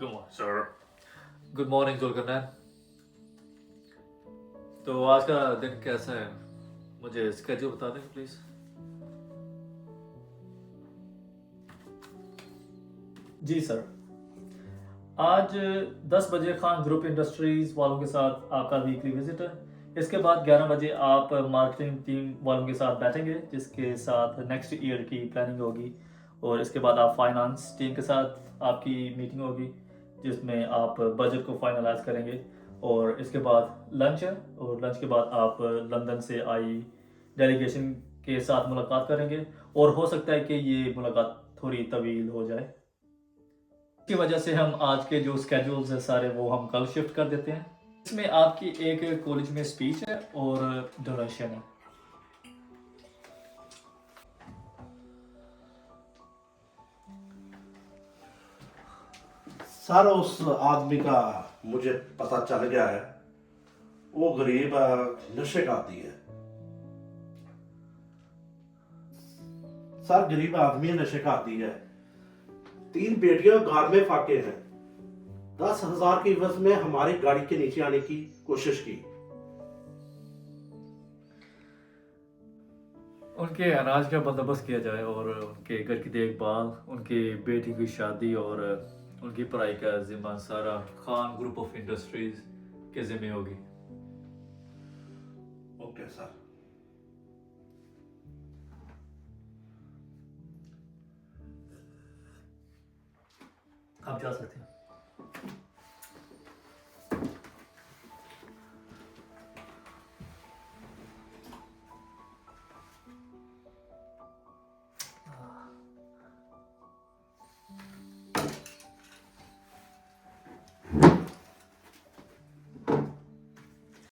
Good morning, sir. Good morning, Zulqarnain. तो आज का दिन कैसा है? मुझे स्केड्यूल बता दें प्लीज. Ji sir. आज 10 बजे खान ग्रुप इंडस्ट्रीज वालों के साथ आपका वीकली विजिट है. इसके बाद 11 बजे आप मार्केटिंग टीम वालों के साथ बैठेंगे, जिसके साथ नेक्स्ट ईयर की प्लानिंग होगी. और इसके बाद आप फाइनेंस टीम के साथ आपकी मीटिंग होगी, जिसमें आप बजट को फाइनलाइज करेंगे. और इसके बाद लंच है, और लंच के बाद आप लंदन से आई डेलीगेशन के साथ मुलाकात करेंगे. और हो सकता है कि ये मुलाकात थोड़ी तवील हो जाए. इसकी वजह से हम आज के जो स्केड्यूल्स हैं सारे वो हम कल शिफ्ट कर देते हैं. इसमें आपकी एक कॉलेज में स्पीच है और डोनेशन है. सर उस आदमी का मुझे पता चल गया है. वो गरीब नशे का आदी है. सर गरीब आदमी नशे का आदी है. 3 बेटियां घर में फाके हैं. 10,000 की इवज में हमारी गाड़ी के नीचे आने की कोशिश की. उनके अनाज का बंदोबस्त किया जाए और उनके घर की देखभाल, उनकी बेटी की शादी और उनकी पढ़ाई का जिम्मा सारा खान ग्रुप ऑफ इंडस्ट्रीज के जिम्मे होगी. Okay sir. आप जा सकते हैं.